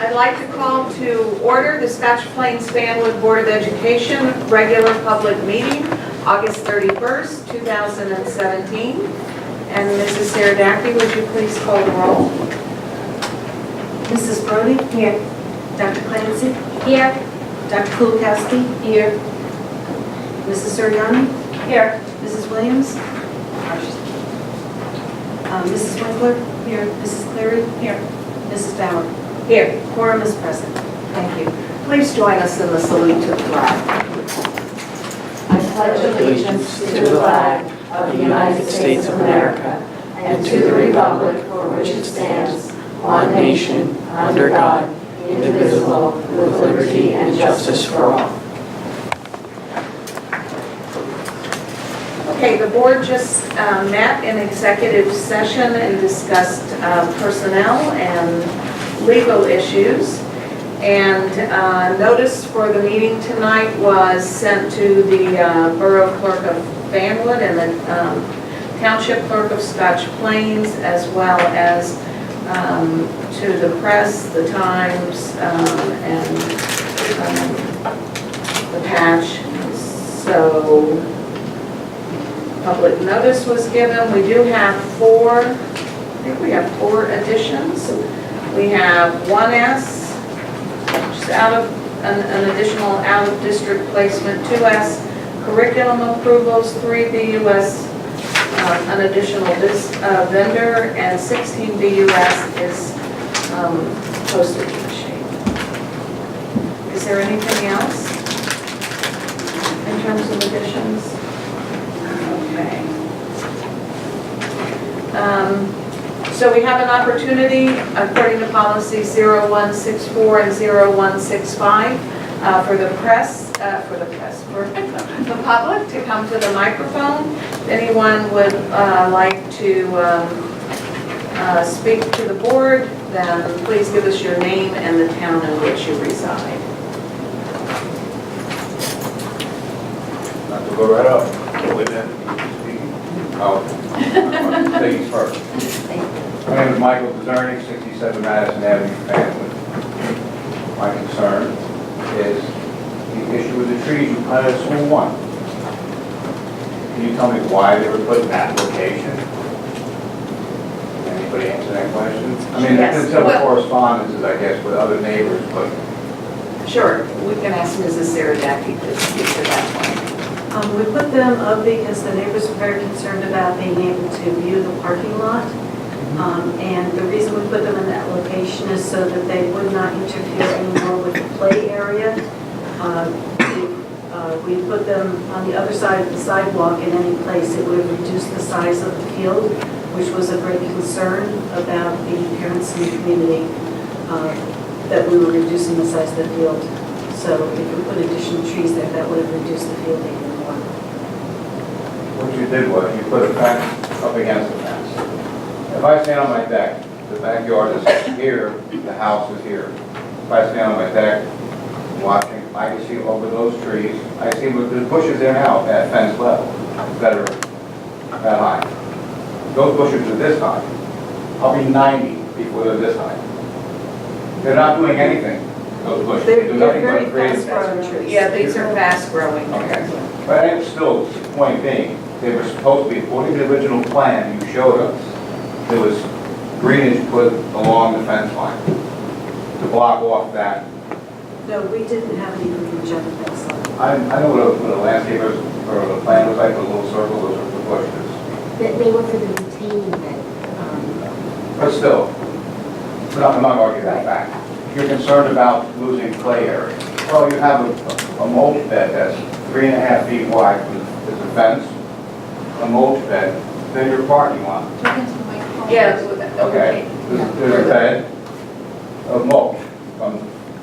I'd like to call to order the Scotch Plains Fanwood Board of Education regular public meeting, August 31st, 2017. And Mrs. Sarah Dackey, would you please call the roll? Mrs. Brody? Here. Dr. Clancy? Here. Dr. Kulakowski? Here. Mrs. Suriani? Here. Mrs. Williams? Mrs. Winkler? Here. Mrs. Cleary? Here. Mrs. Bauer? Here. Quorum is present. Thank you. Please join us in the salute to the flag. I pledge allegiance to the flag of the United States of America and to the republic for which it stands, one nation, under God, indivisible, with liberty and justice for all. Okay, the board just met in executive session and discussed personnel and legal issues. And notice for the meeting tonight was sent to the Borough Clerk of Fanwood and the Township Clerk of Scotch Plains, as well as to the press, the Times, and the Patch. So public notice was given. We do have four additions. We have 1S, just out of an additional out-of-district placement, 2S, curriculum approvals, 3 BUS, an additional vendor, and 16 BUS is postage machine. Is there anything else in terms of additions? Okay. So we have an opportunity, according to policy 0164 and 0165, for the public to come to the microphone. If anyone would like to speak to the board, then please give us your name and the town in which you reside. Not to go right up, go with that. Ladies first. My name is Michael Dzerny, 67 Madison Avenue, Fanwood. My concern is the issue with the trees you planted at School 1. Can you tell me why they were put in that location? Can anybody answer that question? I mean, there's been several correspondences, I guess, with other neighbors, but Sure, we can ask Mrs. Sarah Dackey to speak to that one. We put them up because the neighbors were very concerned about being able to view the parking lot. And the reason we put them in that location is so that they would not interfere anymore with the play area. We put them on the other side of the sidewalk in any place. It would have reduced the size of the field, which was a great concern about the parents in the community, that we were reducing the size of the field. So if we put additional trees there, that would have reduced the field even more. what you did was you put a fence up against the fence. If I stand on my deck, the backyard is here, the house is here. If I stand on my deck, watching, I can see over those trees. I see there's bushes there now at fence level that are that high. Those bushes are this high. I'll be 90 before they're this high. They're not doing anything, those bushes. They do nothing but create. Yeah, these are fast growing. Okay. But I still, the point being, they were supposed to be, according to the original plan you showed us, there was greenage put along the fence line to block off that. No, we didn't have any greenage on the fence line. I know what a landscape or the plan was like, with a little circle, those are the bushes. They were for the retaining bed. But still, I'm not arguing that fact. You're concerned about losing play area. Well, you have a mulch bed that's 3.5 feet wide, there's a fence, a mulch bed, then your parking lot. Yeah, Okay, there's a bed of mulch from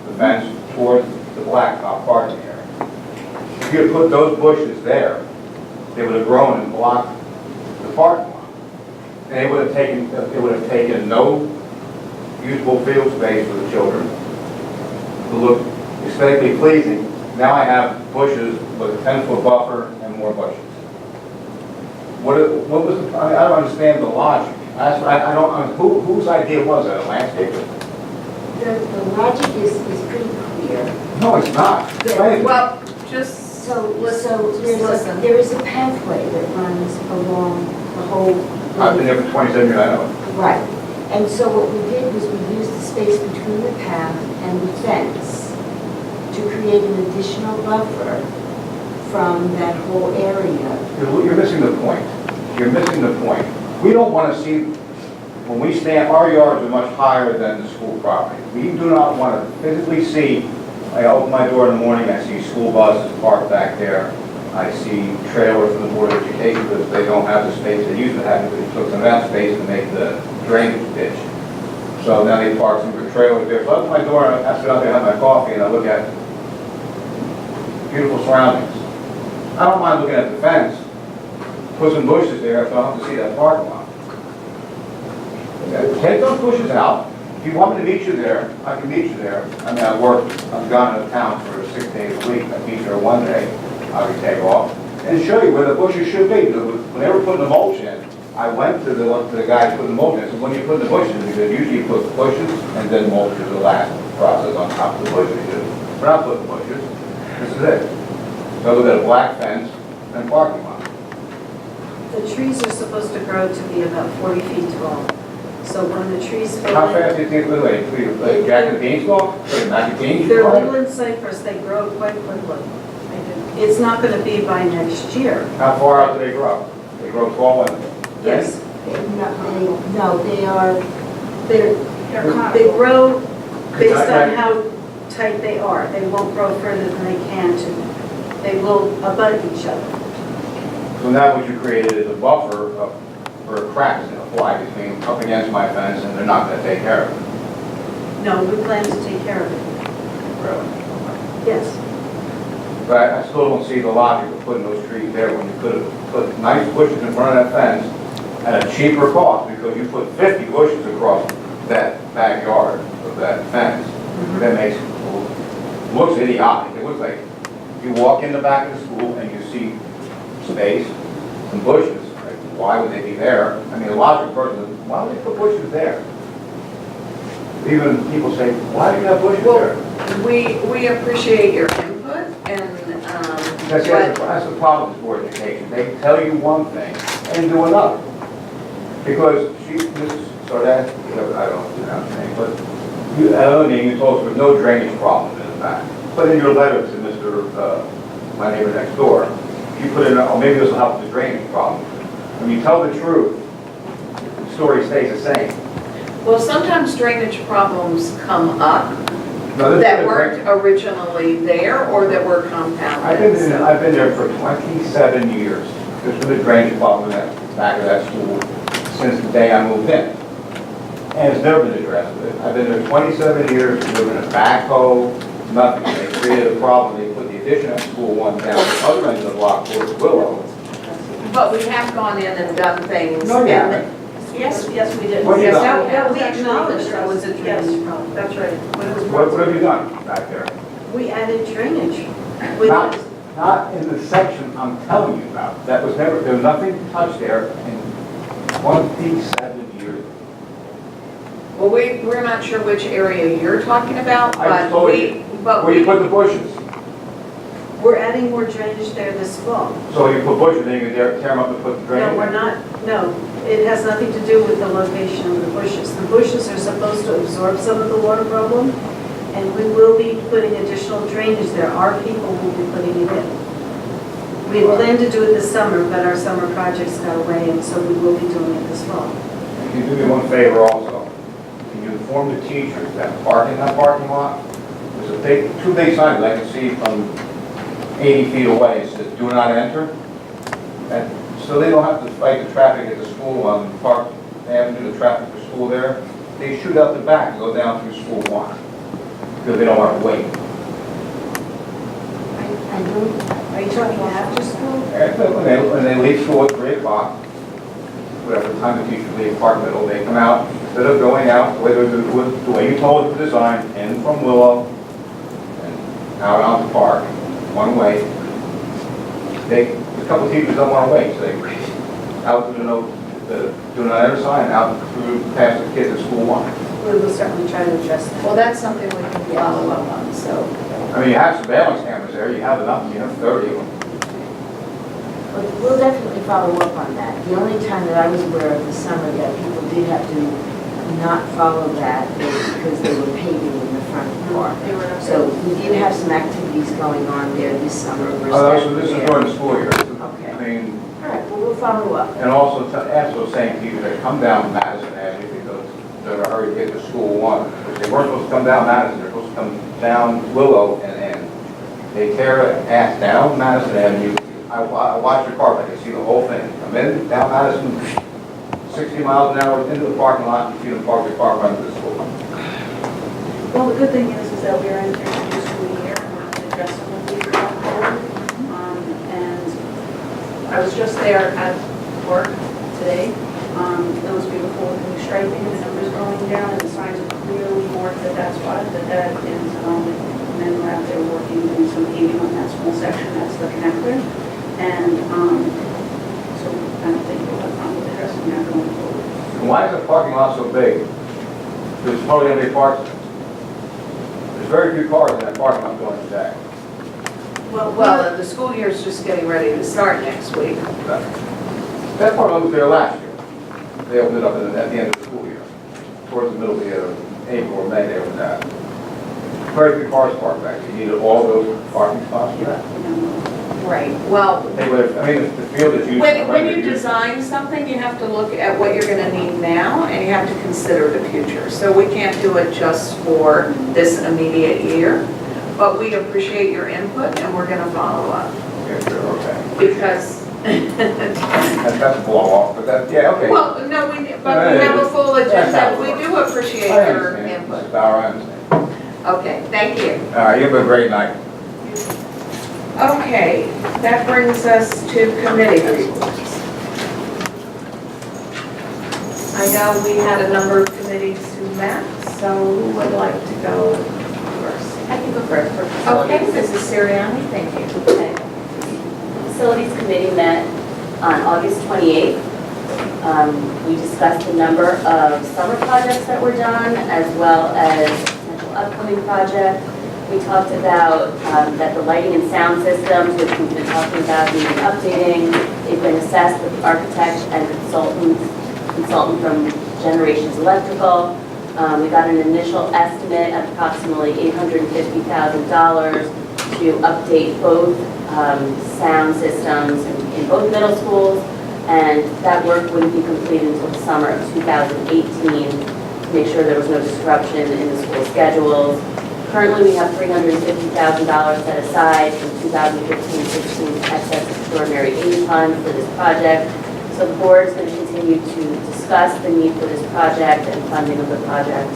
the fence towards the blacktop parking area. If you had put those bushes there, they would have grown and blocked the parking lot. And it would have taken no usable field space for the children to look aesthetically pleasing. Now I have bushes with a 10-foot buffer and more bushes. What was the, I don't understand the logic. I don't, whose idea was that, a landscaper? The logic is pretty clear. No, it's not. Explain it. Well, just, So Just listen. there is a pathway that runs along the whole. I've been there for 27 years, I know. Right. And so what we did was we used the space between the path and the fence to create an additional buffer from that whole area. You're missing the point. You're missing the point. We don't want to see, when we stand, our yards are much higher than the school property. We do not want to physically see, I open my door in the morning, I see school buses parked back there. I see trailers from the Board of Education because they don't have the space they used to have, because they took some of that space to make the drainage ditch. So now they park some of the trailers there. So I open my door, and I sit out there, have my coffee, and I look at beautiful surroundings. I don't mind looking at the fence, put some bushes there, so I don't have to see that parking lot. Okay, take those bushes out. If you want me to meet you there, I can meet you there. I mean, I'm gone out of town for 6 days a week. I meet you there one day, I can take off, and show you where the bushes should be. When they were putting the mulch in, I went to the guy who put the mulch in. So when you put the bushes in, because usually you put bushes and then mulch is the last process on top of the bushes. We're not putting bushes. This is it. So look at a black fence and parking lot. The trees are supposed to grow to be about 40 feet tall. So when the trees How fall fast in, do you think, like Jack and Beanstalk? Like Mac and Beans? they're Leland cypress, they grow quite quickly. It's not going to be by next year. How far out do they grow? They grow tall and... Yes. No, they are, They grow based on how tight they are. They won't grow further than they can to. They will abut each other. So now what you created is a buffer for cracks in a fly between, up against my fence, and they're not gonna take care of it, No, we plan to take care of it. really. Yes. But I still don't see the logic of putting those trees there when you could have put nice bushes in front of that fence at a cheaper cost, because you put 50 bushes across that backyard of that fence. That makes, looks idiotic. It looks like you walk in the back of the school and you see space, some bushes. Like, why would they be there? I mean, a logical person, why would they put bushes there? Even people say, why do you have bushes there? we appreciate your input and, That's the problem with board education. They tell you one thing and do another. Because Mrs. Sardat, I don't know her name, but at another meeting, you told us there was no drainage problem in the back. But in your letter to my neighbor next door, you put in, oh, maybe this will help with the drainage problem. When you tell the truth, the story stays the same. well, sometimes drainage problems come up No, this that is a weren't great- originally there or that were compounded. so- I've been there for 27 years. There's been a drainage problem in that back of that school since the day I moved in. And it's never been addressed. I've been there 27 years, there's been a backhoe, nothing. They created a problem, they put the addition of school one down the other end of the block towards Willow. But we have gone in and done things. No, you and- haven't. Yes, yes, we did. What have you Yes, done? that was acknowledged that was a Yes, drainage problem. That's right. When it was What have you done back there? We added drainage. We Not, did. not in the section I'm telling you about. That was never, there was nothing touched there in 27 years. Well, we're not sure which area you're talking about, I but told but Where you we, put the bushes. We're adding more drainage there this fall. So you put bushes, then you can tear them up and put the drain No, in. we're not, no, it has nothing to do with the location of the bushes. The bushes are supposed to absorb some of the water problem, and we will be putting additional drainage there. Our people will be putting it in. We had planned to do it this summer, but our summer projects got away, and so we will be doing it this fall. Can you do me one favor also? Can you inform the teachers that parking that parking lot, there's a big, two big signs I can see from 80 feet away, it says do not enter. And so they don't have to fight the traffic at the school on Park Avenue, the traffic for school there. They shoot out the back and go down through school one, because they don't want to wait. I don't, are you talking after school? And when they leave school at 3 o'clock, whatever time the teachers leave Park Middle, they come out, instead of going out, the way you told it to design, in from Willow, and out onto Park, one way. A couple of teachers don't want to wait, so they out to the do not enter sign, out through past the kids at school one. We will certainly try to address that. Well, that's something we can follow up on, so. I mean, you have surveillance cameras there, you have enough, you have 30 of them. But we'll definitely follow up on that. The only time that I was aware of this summer that people did have to not follow that was because they were paving in the front part. So we did have some activities going on there this summer. Oh, so this is during the school year. Okay. I mean, All right, well, we'll follow up. and also to ask those same people that come down Madison Avenue because they're in a hurry to get to school one. But they weren't supposed to come down Madison, they're supposed to come down Willow and end. They tear ass down Madison Avenue. I watch the car, I can see the whole thing. Come in, down Madison, 60 miles an hour into the parking lot, and see them park their car in front of the school. Well, the good thing is that we're entering a new school year and we're going to address some of these going forward. And I was just there at work today. It was beautiful with the new striping and the numbers going down and the signs are clearly marked that that's what, that is, and then we're out there working, doing some paving on that small section, that's the connector. And so I don't think we'll have problem with addressing that going forward. And why is the parking lot so big? There's hardly any parks. There's very few cars in that parking lot going today. Well, the school year's just getting ready to start next week. That part was there last year. They opened it up at the end of the school year. Towards the middle of April or May, they opened that. Very few cars parked back. You needed all those parking spots. Right. Well, They would, I mean, the field is used. when you design something, you have to look at what you're gonna need now, and you have to consider the future. So we can't do it just for this immediate year, but we appreciate your input, and we're gonna follow up. Yeah, sure, okay. Because, That's a blow off, but that, yeah, okay. well, no, but we have a full agenda. We do appreciate I your understand. input. Mrs. Bauer, I understand. Okay, thank you. All right, you have a great night. Okay, that brings us to committee reports. I know we had a number of committees who met, so who would like to go first? I can go first for Okay, facilities. Mrs. Siriani, thank you. Okay. Facilities Committee met on August 28th. We discussed a number of summer projects that were done, as well as potential upcoming projects. We talked about that the lighting and sound systems, which we've been talking about, needing updating. They've been assessed with the architect and consultant from Generations Electrical. We got an initial estimate of approximately $850,000 to update both sound systems in both middle schools, and that work wouldn't be completed until the summer of 2018 to make sure there was no disruption in the school schedules. Currently, we have $350,000 set aside from 2015-16 excess extraordinary aid fund for this project. So the board is going to continue to discuss the need for this project and funding of the project,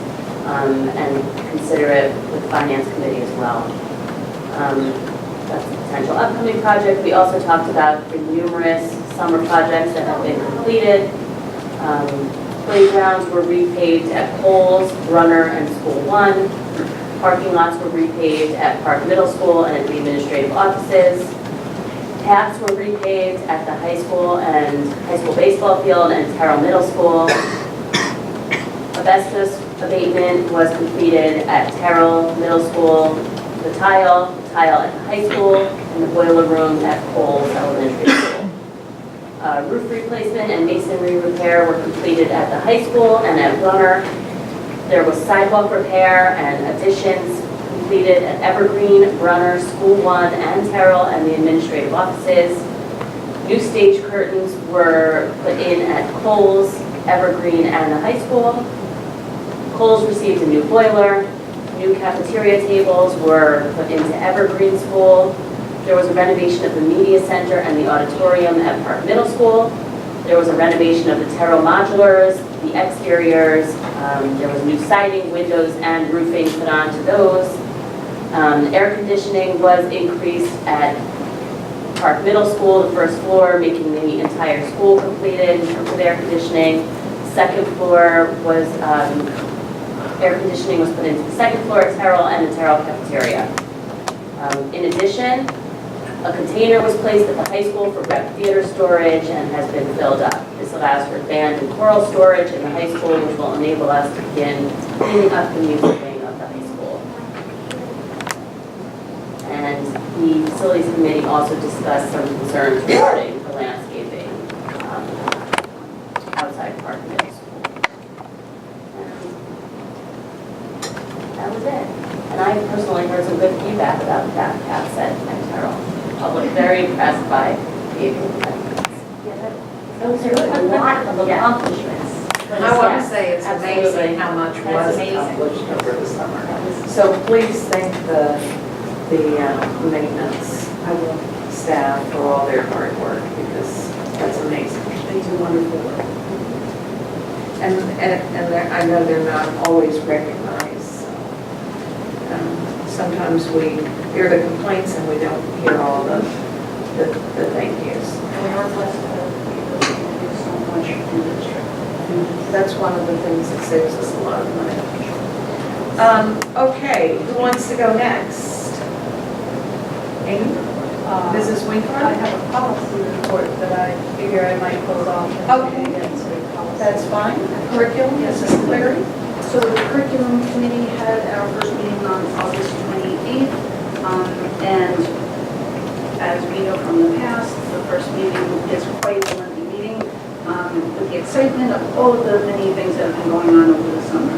and consider it with the Finance Committee as well. That's a potential upcoming project. We also talked about the numerous summer projects that have been completed. Playgrounds were repaved at Coles, Brunner, and School 1. Parking lots were repaved at Park Middle School and at the administrative offices. Paths were repaved at the high school and high school baseball field and Terrell Middle School. Asbestos abatement was completed at Terrell Middle School, the tile at the high school, and the boiler room at Coles Elementary School. Roof replacement and masonry repair were completed at the high school and at Brunner. There was sidewalk repair and additions completed at Evergreen, Brunner, School 1, and Terrell, and the administrative offices. New stage curtains were put in at Coles, Evergreen, and the high school. Coles received a new boiler. New cafeteria tables were put into Evergreen School. There was a renovation of the media center and the auditorium at Park Middle School. There was a renovation of the Terrell modulars, the exteriors. There was new siding, windows, and roofing put onto those. Air conditioning was increased at Park Middle School, the first floor, making the entire school completed in terms of air conditioning. Second floor was, air conditioning was put into the second floor at Terrell and the Terrell cafeteria. In addition, a container was placed at the high school for rec theater storage and has been filled up. This This allows for band and choral storage in the high school, which will enable us to begin cleaning up the music wing of the high school. And the facilities committee also discussed some concerns regarding the landscaping outside Park Middle School. And that was it. And I personally heard some good feedback about the Bath set at Terrell. Public very impressed by the improvements. Those are a lot of accomplishments. I want to Yes, say it's absolutely. amazing how much That's was amazing. accomplished over the summer. That was- So please thank the maintenance staff for all their hard work, because that's amazing. They do wonderful work. And I know they're not always recognized, so. Sometimes we hear the complaints and we don't hear all the thank yous. And we are blessed to be able to do so much in the district. That's one of the things that saves us a lot of money. Okay, who wants to go next? Amy? Mrs. I Winkler? have a policy report that I figure I might close off. Okay. And get into policy. That's fine. Curriculum, Mrs. Cleary? So the curriculum committee had our first meeting on August 28th. And as we know from the past, the first meeting is quite a lengthy meeting with the excitement of all of the many things that have been going on over the summer.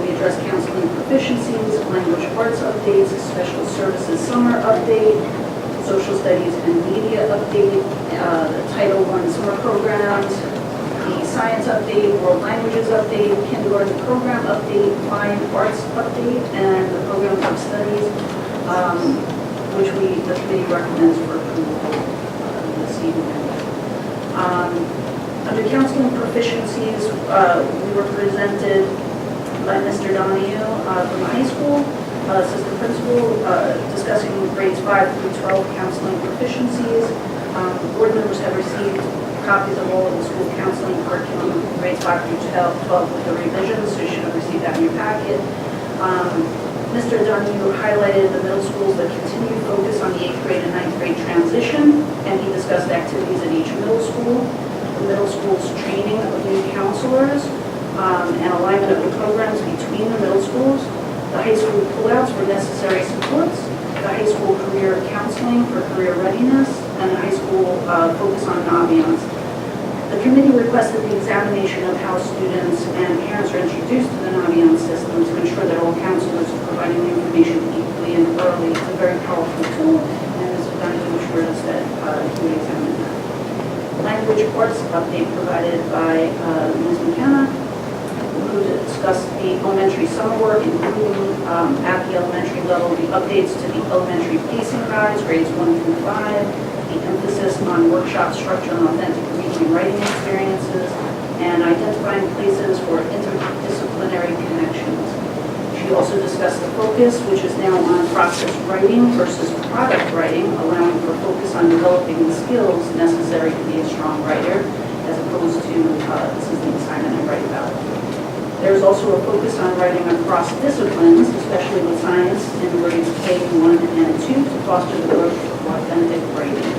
We addressed counseling proficiencies, language arts updates, special services summer update, social studies and media update, the Title I summer programs, the science update, world languages update, kindergarten program update, fine arts update, and the program of studies, which the committee recommends for approval this evening. Under counseling proficiencies, we were presented by Mr. Donahue from the high school, assistant principal, discussing grades 5 through 12 counseling proficiencies. Board members have received copies of all of the school counseling curriculum, grades 5 through 12 with the revisions, so you should have received that in your packet. Mr. Donahue highlighted the middle schools that continue to focus on the 8th grade and 9th grade transition, and he discussed activities at each middle school, the middle school's training of new counselors, and alignment of the programs between the middle schools, the high school pullouts for necessary supports, the high school career counseling for career readiness, and the high school focus on ambiance. The committee requested the examination of how students and parents are introduced to the Naviance system to ensure that all counselors are providing the information equally and thoroughly. It's a very powerful tool, and Mr. Donahue assured us that he would examine that. Language arts update provided by Ms. McKenna, who discussed the elementary summer work, including at the elementary level, the updates to the elementary pacing guides, grades 1 through 5, the emphasis on workshop structure and authentic reading and writing experiences, and identifying places for interdisciplinary connections. She also discussed the focus, which is now on process writing versus product writing, allowing for focus on developing the skills necessary to be a strong writer, as opposed to this is the assignment I write about. There's also a focus on writing across disciplines, especially with science in grades K1 and 2, to foster the growth of authentic writing.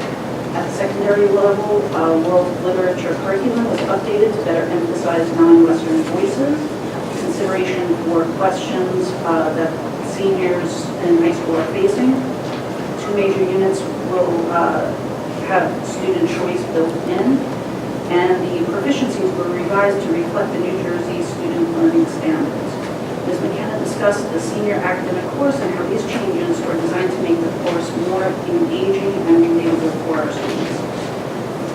At the secondary level, world literature curriculum was updated to better emphasize non-Western voices, consideration for questions that seniors in high school are facing. 2 major units will have student choice built in, and the proficiencies were revised to reflect the New Jersey student learning standards. Ms. McKenna discussed the senior academic course and how these changes are designed to make the course more engaging and relatable for our students.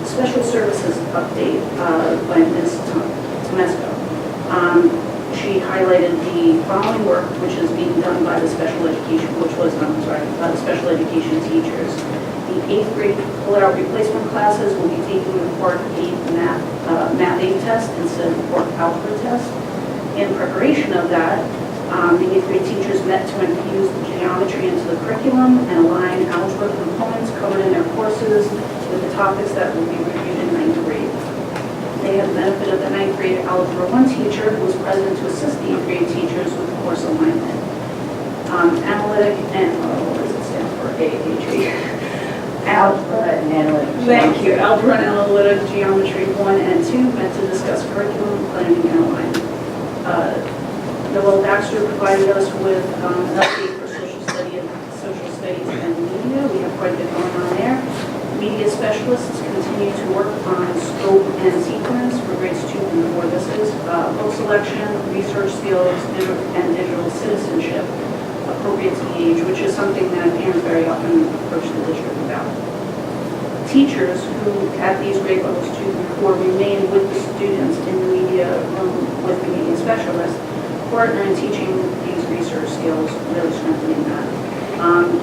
Special services update by Ms. Tomesco. She highlighted the following work which is being done by the special education, by the special education teachers. The 8th grade pull-out replacement classes will be taking the Part 8 Math 8 test instead of the Part Algebra test. In preparation of that, the 8th grade teachers met to infuse the geometry into the curriculum and align algebra components covered in their courses with the topics that will be reviewed in 9th grade. They had the benefit of the 9th grade Algebra 1 teacher who was present to assist the 8th grade teachers with the course alignment. Analytic and, what does it stand for? AHE. Algebra and analytics. Thank you. Algebra and Analytic Geometry 1 and 2, meant to discuss curriculum planning and alignment. Noel Baxter provided us with an update for social studies and media. We have quite a bit going on there. Media specialists continue to work on scope and sequence for grades 2 through 4. This is book selection, research skills, and digital citizenship, appropriate to the age, which is something that parents very often approach the district about. Teachers who, at these grade levels 2 through 4, remain with the students in the media room with the media specialists, partner in teaching these research skills, really strengthening that.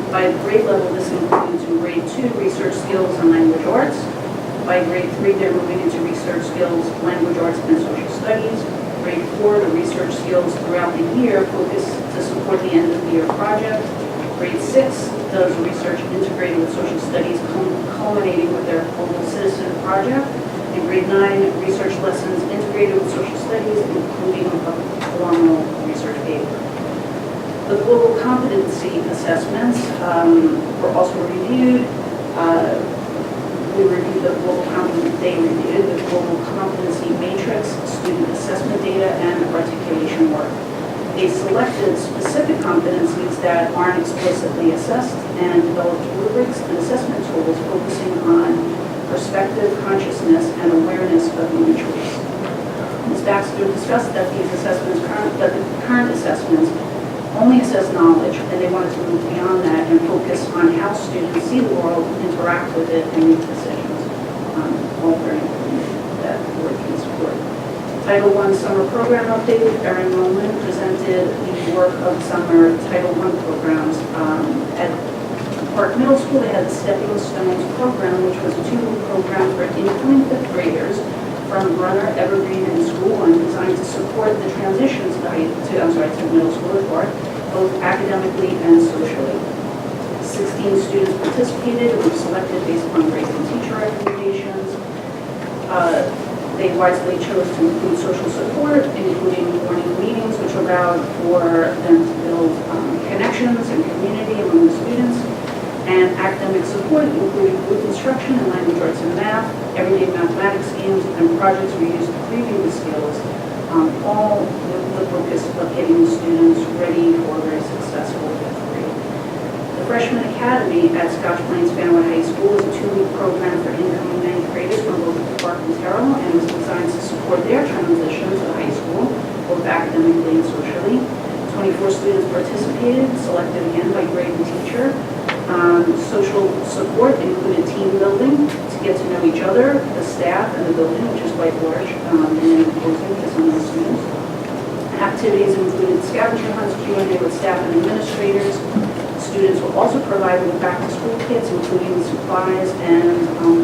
By grade level, this includes in grade 2, research skills and language arts. By grade 3, they're moving into research skills, language arts, and social studies. Grade 4, the research skills throughout the year focus to support the end of the year project. Grade 6 does research integrated with social studies, culminating with their global citizen project. And grade 9, research lessons integrated with social studies, including a formal research paper. The global competency assessments were also reviewed. They reviewed the global competency matrix, student assessment data, and articulation work. They selected specific competencies that aren't explicitly assessed and developed rubrics and assessment tools focusing on perspective, consciousness, and awareness of human choice. Ms. Baxter discussed that the current assessments only assess knowledge, and they wanted to move beyond that and focus on how students see the world, interact with it, and make decisions. All very important that the board can support. Title I Summer Program Update. Erin Roman presented the work of summer Title I programs. At Park Middle School, they had the Stepping Stones program, which was a 2-week program for incoming 5th graders from Brunner, Evergreen, and School One, designed to support the transition to middle school at Park, both academically and socially. 16 students participated and were selected based on grades and teacher recommendations. They wisely chose to include social support, including morning meetings, which allowed for them to build connections and community among the students. And academic support, including group instruction in language arts and math, everyday mathematics games, and projects were used to preview the skills, all with the focus of getting the students ready for a very successful 5th grade. The Freshman Academy at Scotch Plains Fanwood High School is a 2-week program for incoming 9th graders from both Park and Terrell, and was designed to support their transition to high school, both academically and socially. 24 students participated, selected again by grade and teacher. Social support included team building to get to know each other, the staff, and the building, which is quite large and imposing to some of the students. Activities included scavenger hunts, Q&A with staff and administrators. Students were also provided with back-to-school kits, including supplies and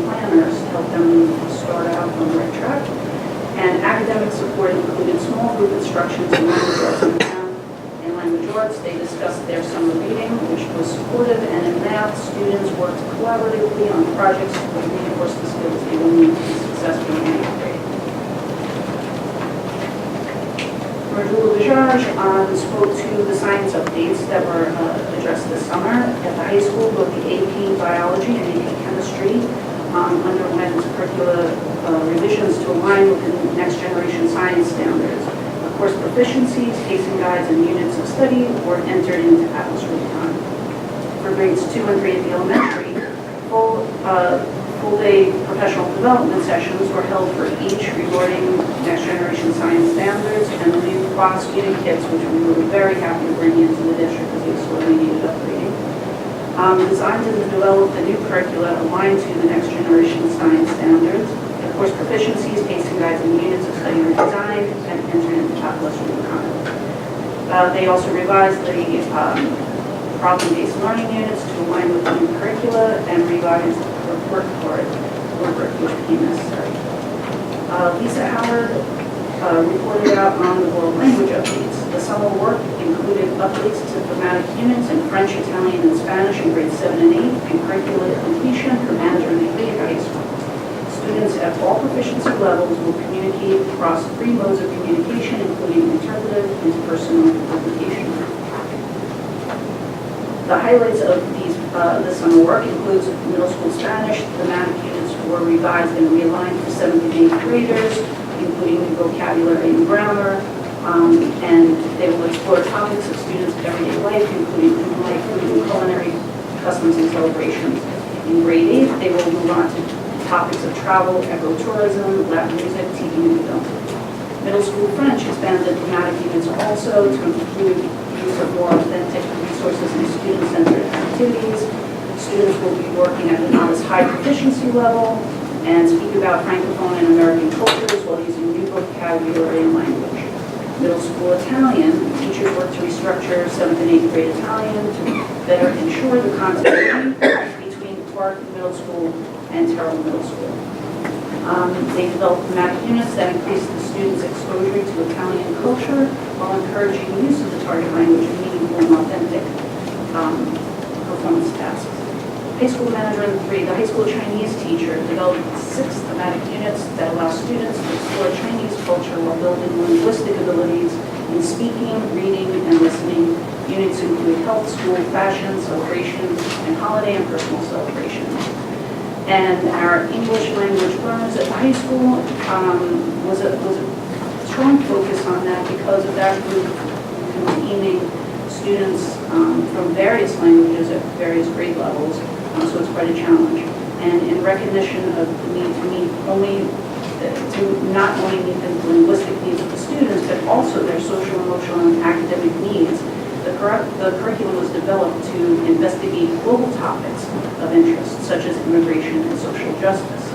planners to help them start out on the right track. And academic support included small group instructions in language arts and math. In language arts, they discussed their summer reading, which was supportive, and in math, students worked collaboratively on projects to reinforce the skills they will need to be successful in 8th grade. Rajula Bajaj spoke to the science updates that were addressed this summer. At the high school, both the AP Biology and AP Chemistry underwent curricula revisions to align with the next generation science standards. Of course, proficiencies, pacing guides, and units of study were entered into Atlas Rubicon. For grades 2 and 3 at the elementary, full-day professional development sessions were held for each regarding next generation science standards and the new class reading kits, which we were very happy to bring into the district because they sorely needed upgrading. Designed to develop the new curricula aligned to the next generation science standards. Of course, proficiencies, pacing guides, and units of study were designed and entered into Atlas Rubicon. They also revised the problem-based learning units to align with the new curricula and revised the report card rubric, which became necessary. Lisa Howard reported out on the world language updates. The summer work included updates to thematic units in French, Italian, and Spanish in grades 7 and 8, and curricular completion for manager and high school. Students at all proficiency levels will communicate across 3 modes of communication, including interpretive, interpersonal, and publication. The highlights of these This summer work includes middle school Spanish. Thematic units were revised and realigned for 7th and 8th graders, including new vocabulary and grammar. And they will explore topics of students' everyday life, including food life, food and culinary customs and celebrations. In grade 8, they will move on to topics of travel, ecotourism, Latin music, TV and film. Middle school French expanded thematic units also to include use of more authentic resources and student-centered activities. Students will be working at the novice high proficiency level and speak about Francophone and American cultures while using new vocabulary and language. Middle school Italian, teachers work to restructure 7th and 8th grade Italian to better ensure the continuity between Clark Middle School and Terrell Middle School. They developed thematic units that increase the students' exposure to Italian culture while encouraging use of the target language in meaningful and authentic performance tasks. High school manager 3, the high school Chinese teacher, developed 6 thematic units that allow students to explore Chinese culture while building linguistic abilities in speaking, reading, and listening. Units include health, school, fashion, celebrations, and holiday and personal celebrations. And our English language learners at the high school was a strong focus on that because of that group containing students from various languages at various grade levels, so it's quite a challenge. And in recognition of the need to not only meet the linguistic needs of the students, but also their social, emotional, and academic needs, the curriculum was developed to investigate global topics of interest, such as immigration and social justice.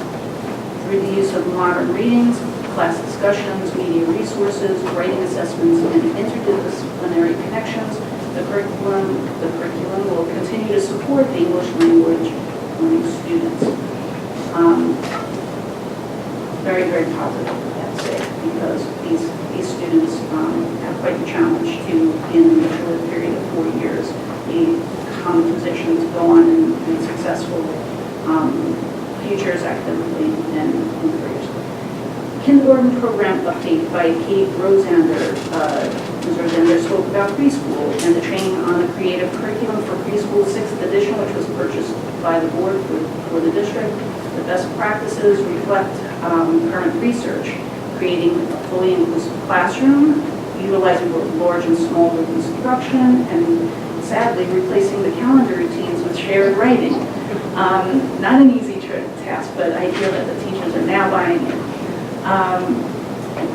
Through the use of modern readings, class discussions, media resources, writing assessments, and interdisciplinary connections, the curriculum will continue to support the English language learning students. Very, very positive, I have to say, because these students have quite the challenge to, in a short period of 4 years, be in position to go on and successful futures academically and in careers. Kindergarten program update by Kate Rosander. Ms. Rosander spoke about preschool and the training on the creative curriculum for preschool 6th edition, which was purchased by the board for the district. The best practices reflect current research, creating a fully inclusive classroom, utilizing both large and small group instruction, and sadly replacing the calendar routines with shared writing. Not an easy task, but I feel that the teachers are now buying it.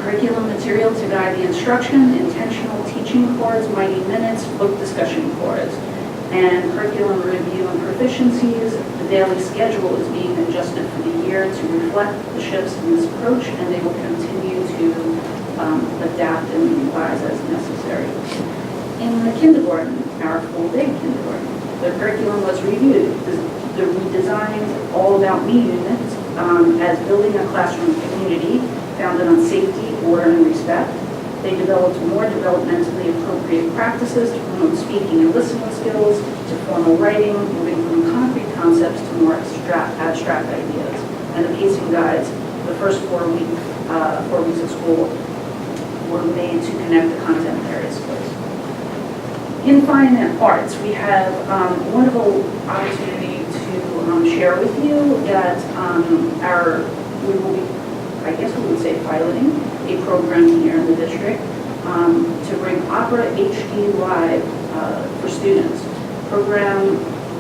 Curriculum material to guide the instruction, intentional teaching cards, mighty minutes, book discussion cards, and curriculum review and proficiencies. The daily schedule is being adjusted for the year to reflect the shifts in this approach, and they will continue to adapt and revise as necessary. In the kindergarten, our full-day kindergarten, the curriculum was reviewed. The redesigned All About Me unit as building a classroom community founded on safety, order, and respect. They developed more developmentally appropriate practices to promote speaking and listening skills, to formal writing, moving from concrete concepts to more abstract ideas. And the pacing guides, the first 4 weeks of school, were made to connect the content in various ways. In fine arts, we have a wonderful opportunity to share with you that we will be, I guess we would say, piloting a program here in the district to bring Opera HD Live for students. Program,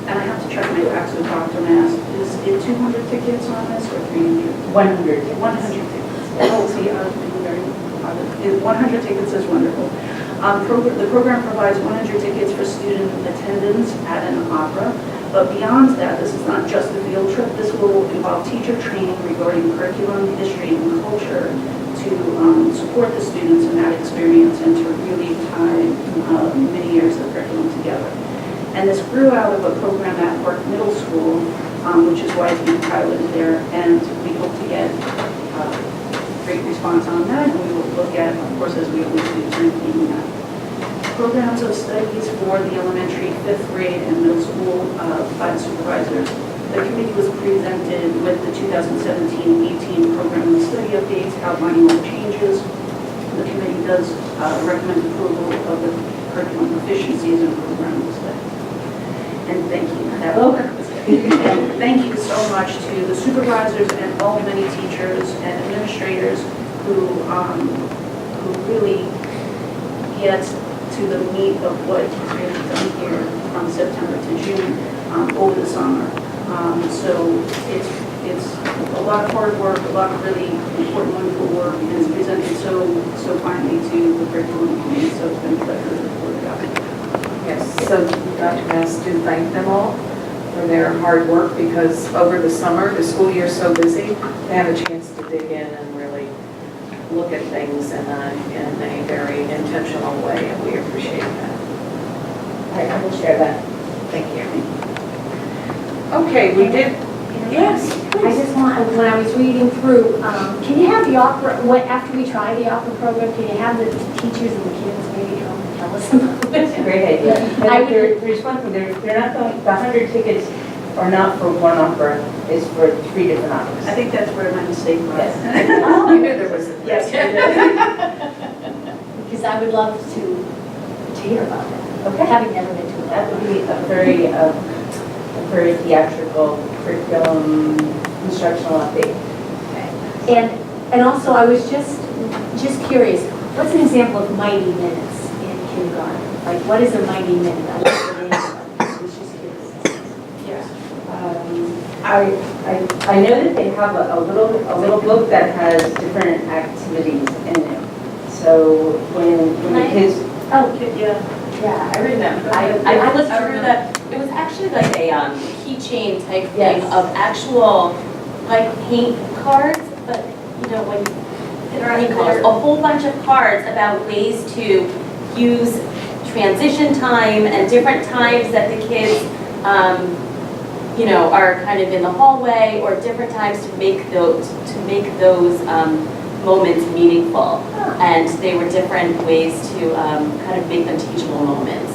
and I have to check my facts with Dr. Mass, is it 200 tickets on this or 300? 100. 100 tickets. Oh, see, I was being very positive. 100 tickets is wonderful. The program provides 100 tickets for student attendance at an opera, but beyond that, this is not just a field trip. This will involve teacher training regarding curriculum, history, and culture to support the students in that experience and to really tie many years of curriculum together. And this grew out of a program at Park Middle School, which is why it's being piloted there, and we hope to get great response on that, and we will look at, of course, as we always do, repeating that. Programs of studies for the elementary, 5th grade, and middle school by the supervisors. The committee was presented with the 2017-18 program of study updates outlining all the changes. The committee does recommend approval of the curriculum proficiencies and program of studies. And thank you. And thank you so much to the supervisors and all many teachers and administrators who really get to the meat of what is really done here from September to June over the summer. So it's a lot of hard work, a lot of really important, wonderful work, and it's presented so finely to the curriculum committee, so it's been a pleasure to report about it. Yes, so Dr. Mass, do thank them all for their hard work, because over the summer, the school year's so busy, they have a chance to dig in and really look at things in a very intentional way, and we appreciate that. I will share that. Thank you. Okay, we did, yes, I just want, when I was reading through, can you have the opera, after we try the opera program, can you have the teachers and the kids maybe come and tell us about it? That's a great idea. I And there's one thing, they're not going, the 100 tickets are not for one opera, it's for 3 different operas. I think that's where my mistake was. Yes. you knew there was a... Yes, Because I would love to hear about it, Okay. having never been to That it. would be a very theatrical curriculum instructional update. And also, I was just curious, what's an example of mighty minutes in kindergarten? Like, what is a mighty minute? I don't know the name of it. I was just curious. Yes. I know that they have a little book that has different activities in it. So when the kids, Oh, Yeah, I remember. I flipped through that. It was actually like a keychain type thing Yes. of actual, like, paint cards, but, you know, when, paint colors, a whole bunch of cards about ways to use transition time and different times that the kids, you know, are kind of in the hallway, or different times to make those moments meaningful. And they were different ways to kind of make them teachable moments.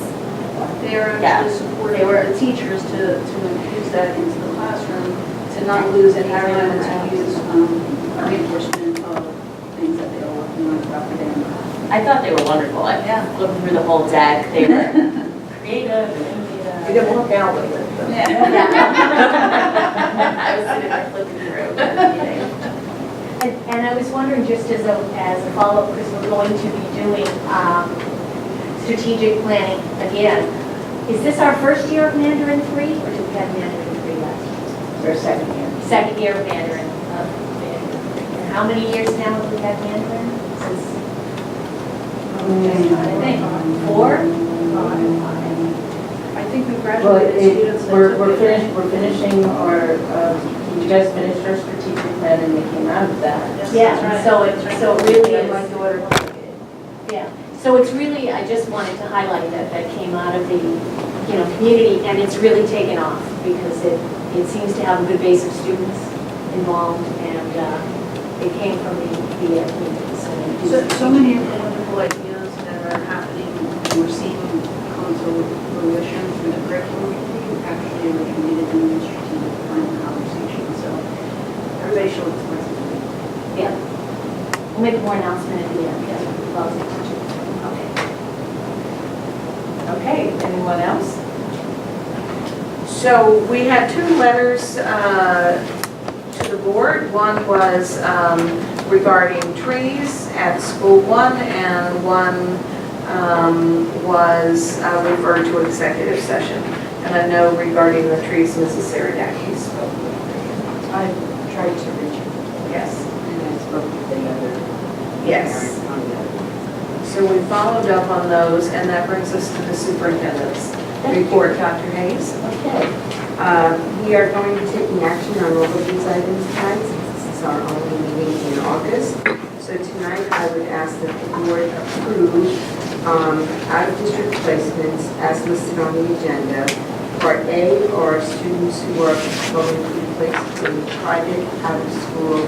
They are Yeah. actually supporting the teachers to infuse that into the classroom, to not lose any time, and to use reinforcement of things that they are working on throughout the day. I thought they were wonderful. I looked through the whole deck. They were creative and innovative. You didn't walk out with it, though. I was sitting there flipping through the meeting. and I was wondering, just as a follow-up, because we're going to be doing strategic planning again. Is this our first year of Mandarin 3, or did we have Mandarin 3 last year? or second year. Second year of Mandarin. And how many years now have we had Mandarin? Since, I think, 4? 5. I think we Well, graduated students that took it. we're finishing our, you guys finished our strategic plan and they came out of that. Yes, Yeah, that's so right. it really And my is, daughter. yeah. So it's really, I just wanted to highlight that came out of the, community, and it's really taken off, because it seems to have a good base of students involved, and it came from the community, so they do. So many wonderful ideas that are happening, and we're seeing come to fruition through the curriculum committee, actually originated in the strategic planning conversation, so everybody should look forward to it. Yeah. We'll make more announcement at the end, yes, well, Okay, anyone else? So we had 2 letters to the board. One was regarding trees at School 1, and one was referred to executive session. And I know regarding the trees, Mrs. Saradaki spoke. I tried to reach her, Yes. and I spoke with the other Yes. parent on the other. So we followed up on those, and that brings us to the superintendent's report. Dr. Hayes? Okay. We are going to be taking action on all of these items tonight, since this is our only meeting in August. So tonight, I would ask that the board approve out-of-district placements as listed on the agenda. Part A are students who are going to be placed in private out-of-school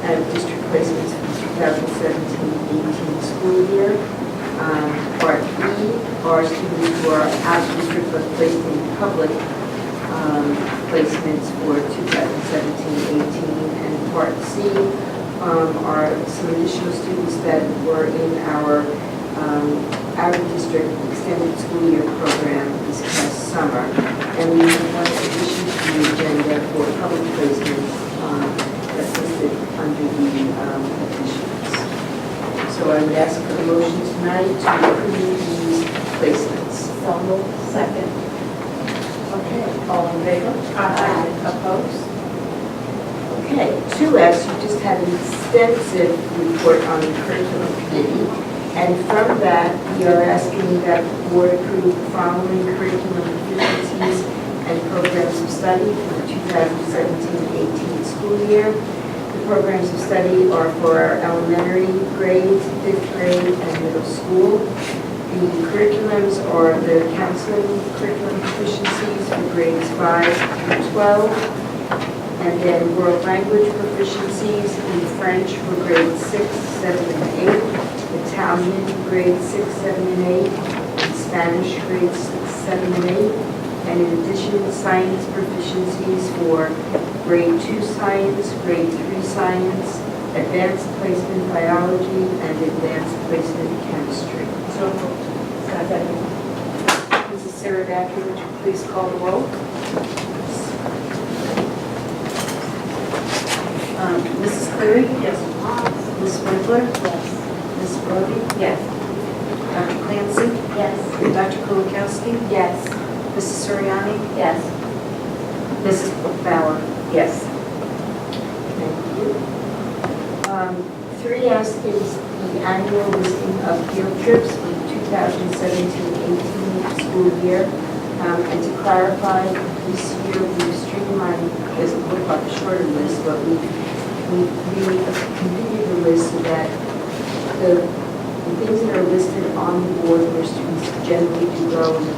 out-of-district placements for 2017-18 school year. Part B are students who are out-of-district but placed in public placements for 2017-18. And Part C are some additional students that were in our out-of-district extended school year program this past summer. And we have one addition to the agenda for public placements that's listed under the additions. So I would ask for a motion tonight to approve these placements. So moved. Second. Okay, all in favor? Aye. Opposed? Okay, 2S, you just had an extensive report on the curriculum committee, and from that, we are asking that the board approve the following curriculum efficiencies and programs of study for the 2017-18 school year. The programs of study are for our elementary grades, 5th grade, and middle school. The curriculums are the counseling curriculum proficiencies for grades 5 through 12, and then world language proficiencies in French for grades 6, 7, and 8, Italian grades 6, 7, and 8, and Spanish grades 6, 7, and 8, and in addition, science proficiencies for grade 2 science, grade 3 science, advanced placement biology, and advanced placement chemistry. So moved. Second. Mrs. Sarabaki, would you please call the roll? Mrs. Cleary? Yes. Ms. Winkler? Yes. Ms. Brody? Yes. Dr. Clancy? Yes. Dr. Kulikowski? Yes. Mrs. Suriani? Yes. Mrs. Bauer? Yes. Thank you. 3S is the annual listing of field trips for the 2017-18 school year. And to clarify, this year we've streamlined, it doesn't look like a shorter list, but we continued the list so that the things that are listed on the board where students generally do go in the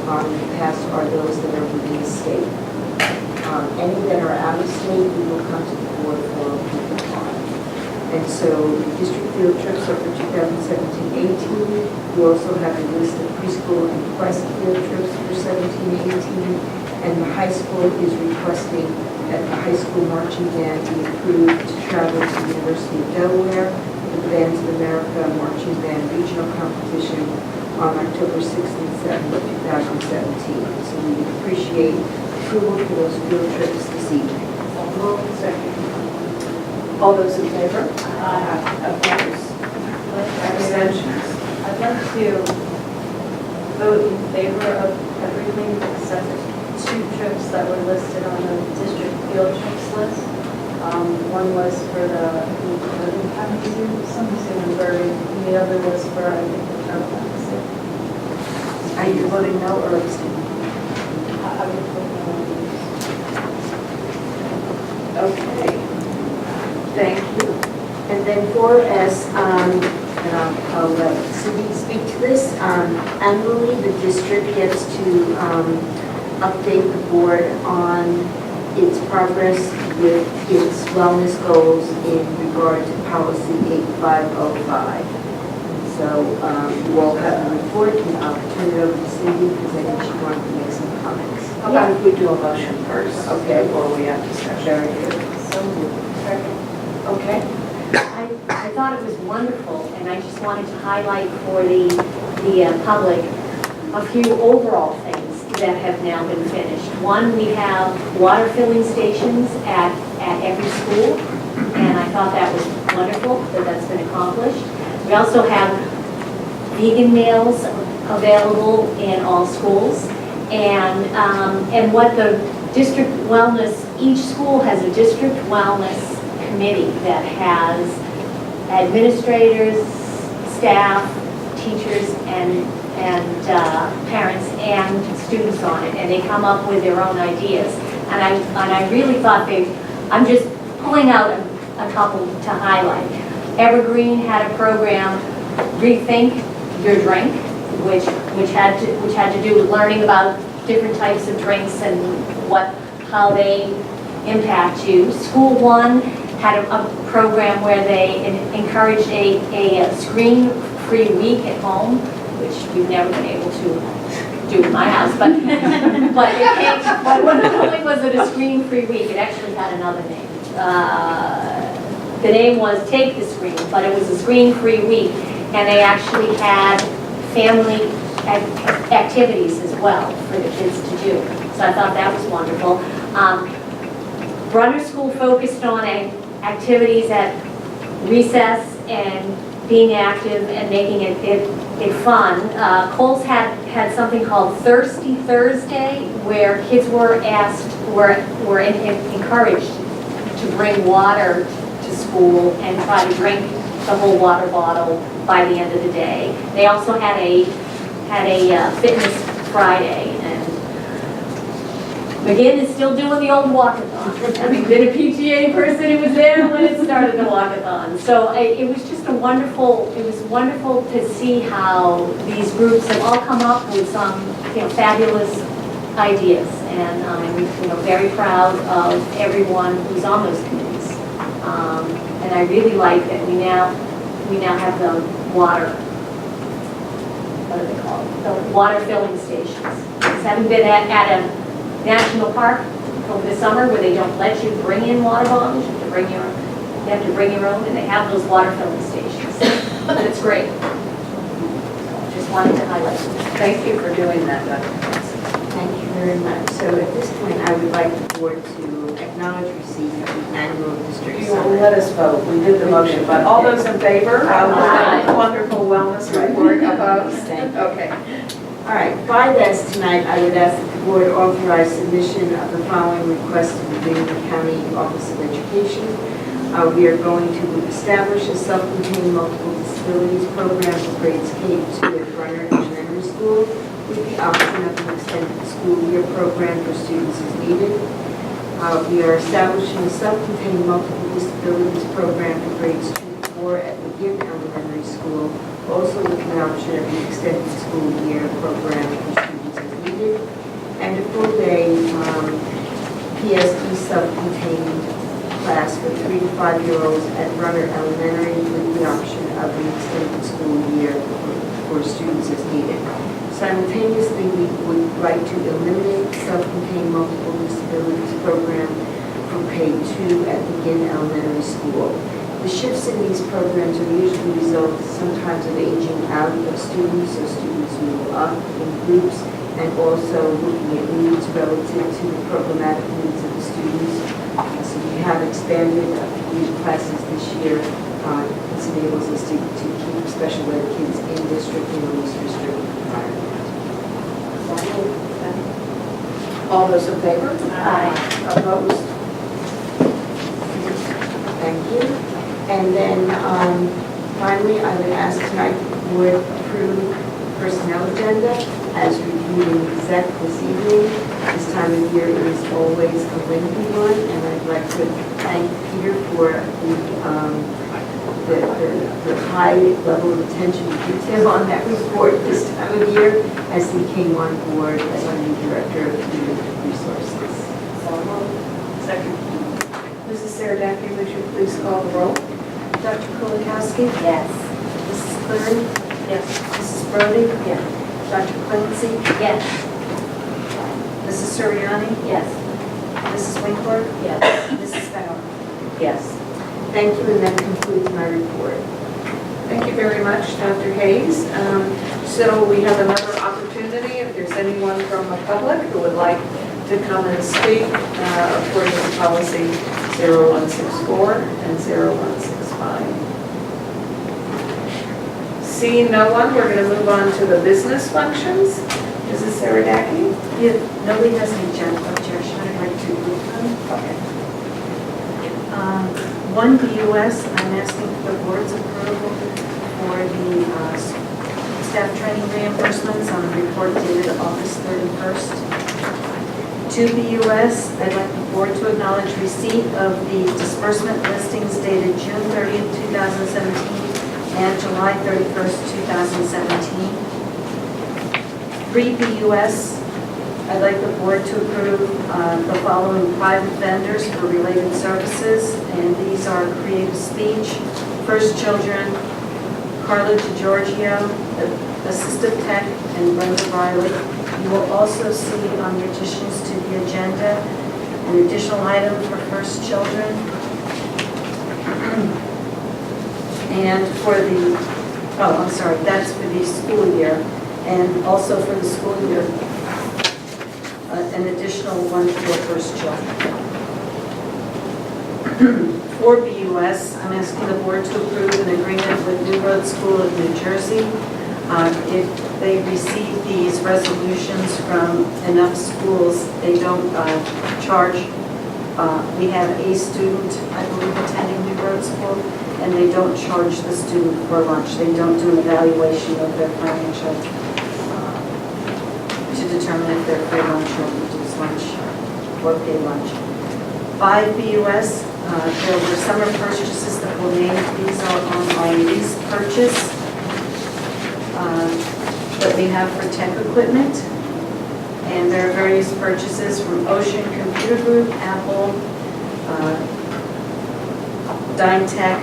past are those that are within the state. Any that are out of state, we will come to the board for approval on. And so district field trips are for 2017-18. We also have a list of preschool and quest field trips for 17-18. And the high school is requesting that the high school marching band be approved to travel to the University of Delaware for the Bands of America Marching Band Regional Competition on October 6th and 7th of 2017. So we appreciate approval for those field trips this evening. Second. All those in favor? Opposed? Abstentions? I'd like to vote in favor of everything except 2 trips that were listed on the district field trips list. One was for the Bergen Embassy, something in Bergen, and the other was for, I think, the Trump Embassy. Are you voting no or abstaining? I would vote no on these. Okay. Thank you. And then 4S, and I'll let Cindy speak to this. Annually, the district gets to update the board on its progress with its wellness goals in regard to policy 8505. So you all have a report, and I'll turn it over to Cindy because I think she wanted to make some comments. How about if we do a motion first? Okay. Before we have discussion. Very good. So moved. Okay. I thought it was wonderful, and I just wanted to highlight for the public a few overall things that have now been finished. One, we have water filling stations at every school, and I thought that was wonderful that that's been accomplished. We also have vegan meals available in all schools, and what the district wellness, each school has a district wellness committee that has administrators, staff, teachers, and parents and students on it, and they come up with their own ideas. And I really thought I'm just pulling out a couple to highlight. Evergreen had a program, Rethink Your Drink, which had to do with learning about different types of drinks and how they impact you. School One had a program where they encouraged a screen-free week at home, which we've never been able to do in my house, but not only was it a screen-free week, it actually had another name. The name was Take the Screen, but it was a screen-free week, and they actually had family activities as well for the kids to do. So I thought that was wonderful. Brunner School focused on activities at recess and being active and making it fun. Coles had something called Thirsty Thursday, where kids were encouraged to bring water to school and try to drink the whole water bottle by the end of the day. They also had a fitness Friday, and McGinn is still doing the old walkathon. Having been a PTA person, it was there when it started the walkathon. So it was just it was wonderful to see how these groups have all come up with some, fabulous ideas. And I'm, very proud of everyone who's on those committees. And I really like that we now have the water, what are they called? The water filling stations. Having been at a national park over the summer where they don't let you bring in water bottles, you have to bring your own, and they have those water filling stations. And it's great. Just wanted to highlight that. Thank you for doing that, Dr. Thank you very much. So at this point, I would like the board to acknowledge receipt of the annual district You will summary. let us vote. We did the motion, but all those in favor of Aye. the wonderful wellness report opposed? Thank you. Okay. All right, by this tonight, I would ask that the board authorize submission of the following request to the Greenwood County Office of Education. We are going to establish a self-contained multiple disabilities program for grades K-2 at Brunner Elementary School with the option of an extended school year program for students as needed. We are establishing a self-contained multiple disabilities program for grades 2 to 4 at McGinn Elementary School, also with the option of the extended school year program for students as needed, and a full-day PSD self-contained class for 3 to 5-year-olds at Brunner Elementary with the option of an extended school year for students as needed. Simultaneously, we would like to eliminate the self-contained multiple disabilities program from K-2 at McGinn Elementary School. The shifts in these programs are usually result sometimes of aging out of students, so students move up in groups, and also looking at needs relative to the programmatic needs of the students. So we have expanded a few classes this year. This enables us to keep special ed kids in district in the least restricted environment. All those in favor? Aye. Opposed? Thank you. And then finally, I would ask tonight the board approve personnel agenda as reviewed in exec this evening. This time of year is always a lengthy one, and I'd like to thank Peter for the high level of attention to detail on that report this time of year as he came on board as our new director of human resources. Second. Mrs. Saradaki, would you please call the roll? Dr. Kulikowski? Yes. Mrs. Cleary? Yes. Mrs. Brody? Yes. Dr. Clancy? Yes. Mrs. Suriani? Yes. Mrs. Winkler? Yes. Mrs. Bauer? Yes. Thank you, and that concludes my report. Thank you very much, Dr. Hayes. So we have another opportunity, if there's anyone from the public who would like to come and speak according to policy 0164 and 0165. Seeing no one, we're going to move on to the business functions. Mrs. Saradaki? Nobody has an objection, I'd like to move them. Okay. One BUS, I'm asking for the board's approval for the staff training reimbursements on the report dated August 31st. Two BUS, I'd like the board to acknowledge receipt of the disbursement listings dated June 30th, 2017 and July 31st, 2017. Three BUS, I'd like the board to approve the following private vendors for related services, and these are Creative Speech, First Children, Carla DiGiorgio, Assistive Tech, and Brenda Riley. You will also see on the additions to the agenda an additional item for First Children. And for the Oh, I'm sorry, that's for the school year, and also for the school year, an additional one for First Children. For BUS, I'm asking the board to approve an agreement with New Road School of New Jersey. If they receive these resolutions from enough schools, they don't charge. We have a student, I believe, attending New Road School, and they don't charge the student for lunch. They don't do an evaluation of their financial to determine if they're free lunch or reduced lunch or paid lunch. 5 BUS, there were summer purchases that were made. These are on our lease purchase that we have for tech equipment. And there are various purchases from Ocean Computer Group, Apple, Dyntech, I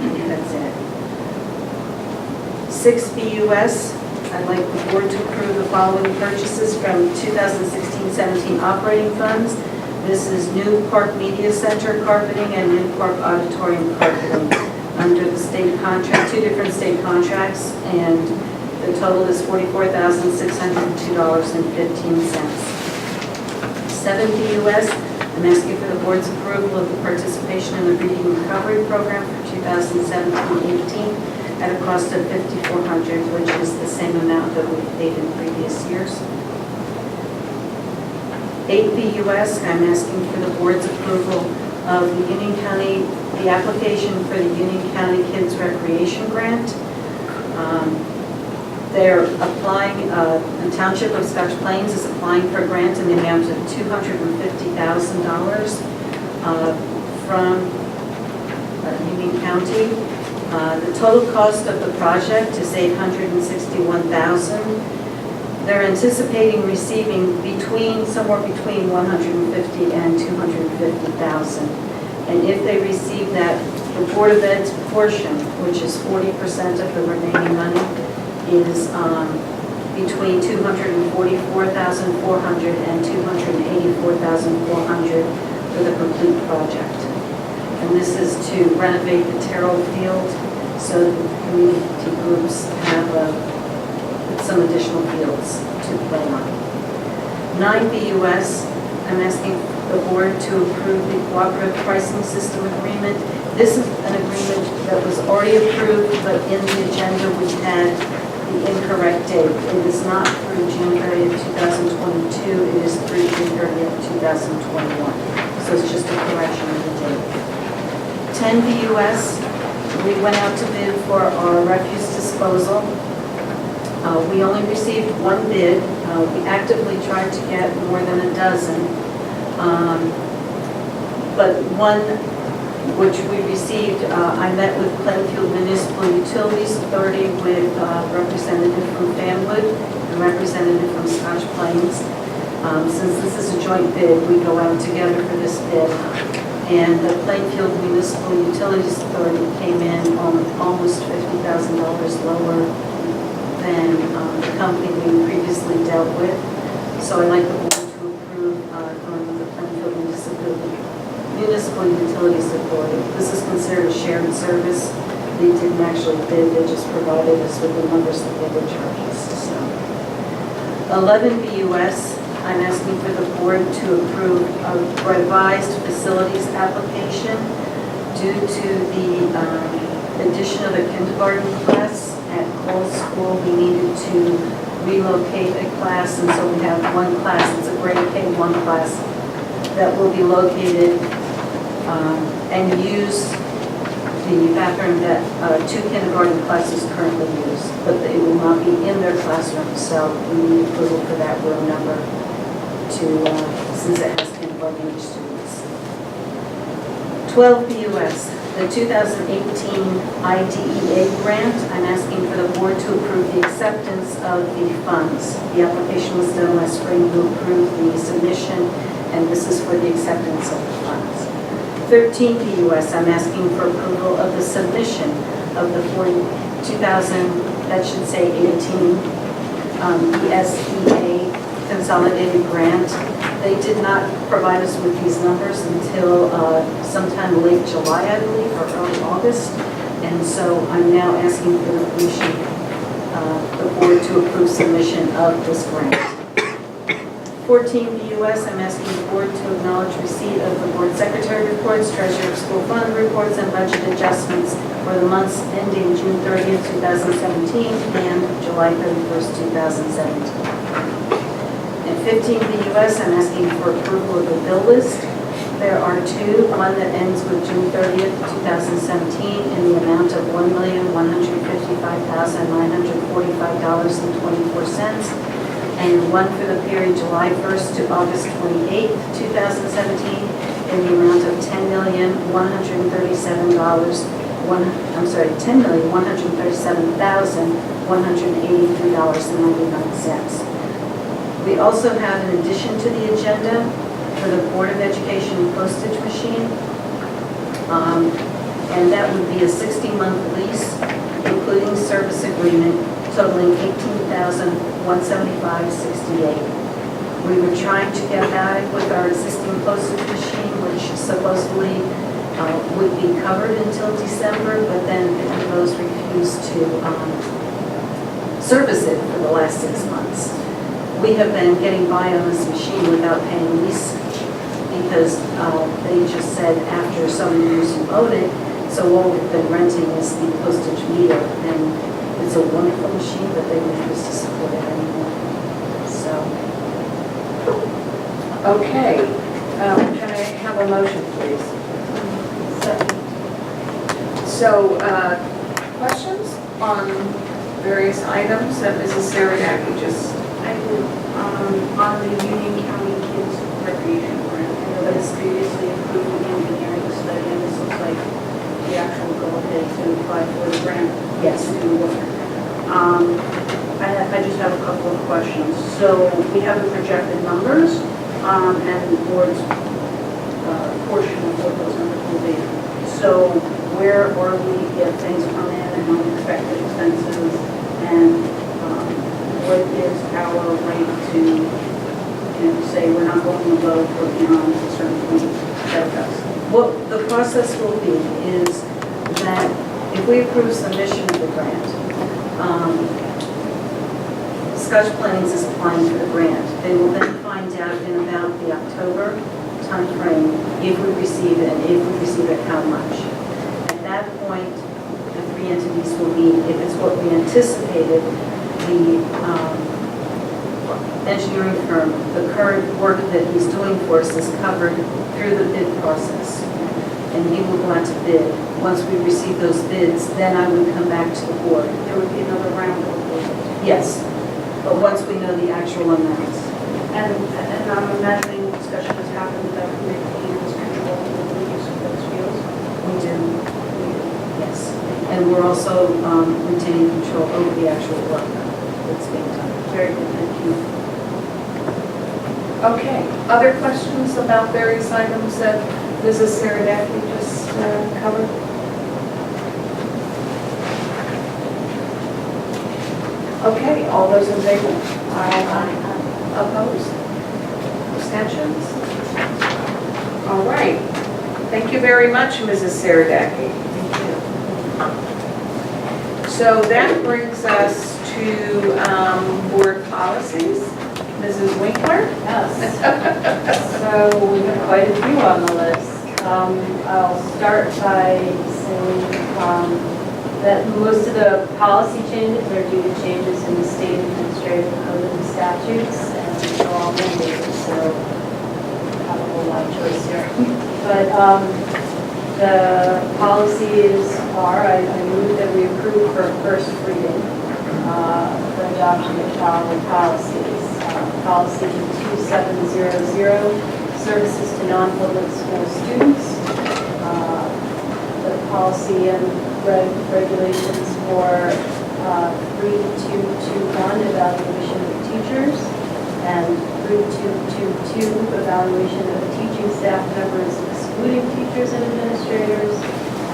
think that's it. 6 BUS, I'd like the board to approve the following purchases from 2016-17 operating funds. This is New Park Media Center carpeting and New Park Auditorium carpeting under the state contract, 2 different state contracts, and the total is $44,602.15. 7 BUS, I'm asking for the board's approval of the participation in the Reading Recovery Program for 2017-18 at a cost of $5,400, which is the same amount that we've paid in previous years. 8 BUS, I'm asking for the board's approval of the Union County, the application for the Union County Kids Recreation Grant. They're applying, the Township of Scotch Plains is applying for a grant in the amount of $250,000 from Union County. The total cost of the project is $861,000. They're anticipating receiving somewhere between $150,000 and $250,000. And if they receive that, the Board of Ed's portion, which is 40% of the remaining money, is between $244,400 and $284,400 for the complete project. And this is to renovate the Terrell Field so that the community groups have some additional fields to play on. 9 BUS, I'm asking the board to approve the cooperative pricing system agreement. This is an agreement that was already approved, but in the agenda we had the incorrect date. It is not through June 30th, 2022, it is through June 30th, 2021. So it's just a correction of the date. 10 BUS, we went out to bid for our refuse disposal. We only received 1 bid. We actively tried to get more than a dozen. But one which we received, I met with Plainfield Municipal Utilities Authority with a representative from Fanwood, a representative from Scotch Plains. Since this is a joint bid, we go out together for this bid. And the Plainfield Municipal Utilities Authority came in almost $50,000 lower than the company we previously dealt with. So I'd like the board to approve going with the Plainfield Municipal Utilities Authority. This is considered a shared service. They didn't actually bid, they just provided us with the numbers that they would charge us. So 11 BUS, I'm asking for the board to approve a revised facilities application due to the addition of a kindergarten class at Cole School. We needed to relocate a class, and so we have one class, it's a grade K1 class, that will be located and use the bathroom that 2 kindergarten classes currently use, but it will not be in their classroom, so we need approval for that room number since it has kindergarten age students. 12 BUS, the 2018 IDEA grant. I'm asking for the board to approve the acceptance of the funds. The application was done last spring. We approved the submission, and this is for the acceptance of the funds. 13 BUS, I'm asking for approval of the submission of the 2000, that should say 18, ESEA consolidated grant. They did not provide us with these numbers until sometime late July, I believe, or early August. And so I'm now asking for the permission, the board to approve submission of this grant. 14 BUS, I'm asking the board to acknowledge receipt of the board secretary reports, treasurer of school fund reports, and budget adjustments for the months ending June 30th, 2017 and July 31st, 2017. And 15 BUS, I'm asking for approval of the bill list. There are two, one that ends with June 30th, 2017 in the amount of $1,155,945.24, and one for the period July 1st to August 28th, 2017 in the amount of $10,137,183.99. We also have an addition to the agenda for the Board of Education postage machine. And that would be a 60-month lease, including service agreement, totaling $18,175.68. We were trying to get that with our existing postage machine, which supposedly would be covered until December, but then Rose refused to service it for the last 6 months. We have been getting by on this machine without paying lease because they just said after so many years you own it, so all we've been renting is the postage meter, and it's a wonderful machine, but they refuse to support it anymore. So, Okay, can I have a motion, please? So, questions on various items that Mrs. Saradaki just, I do, on the Union County Kids Recreation Grant, I know that it's previously approved in the engineering study, and this looks like the actual go-ahead to apply for the grant. Yes. To do work. I just have a couple of questions. So we have the projected numbers, and the board's portion of what those numbers will be. So where are we if things come in and unexpected expenses, and what is our right to, say we're not going above or beyond a certain point that does? what the process will be is that if we approve submission of the grant, Scotch Plains is applying for the grant. They will then find out in about the October timeframe if we receive it, and if we receive it, how much. At that point, the three entities will be, if it's what we anticipated, the engineering firm, the current work that he's doing for us is covered through the bid process. And he will go out to bid. Once we receive those bids, then I would come back to the board. There would be another round of approval. Yes, but once we know the actual amounts. And I'm imagining discussion has happened that maintains control over the use of those fields. We do, yes. And we're also retaining control over the actual work that's being done. Very good, thank you. okay. Other questions about various items that Mrs. Saradaki just covered? Okay, all those in favor? Aye. Opposed? Abstentions? All right. Thank you very much, Mrs. Saradaki. Thank you. So that brings us to board policies. Mrs. Winkler? Yes. So we have quite a few on the list. I'll start by saying that most of the policy changes are due to changes in the state administrative code and statutes, and they're all mandated, so have a whole lot of choice here. But the policies are, I move that we approve for first reading for adoption of following policies. Policy 2700, services to non-public school students. The policy and regulations for 3221, evaluation of teachers, and 3222, evaluation of teaching staff members excluding teachers and administrators,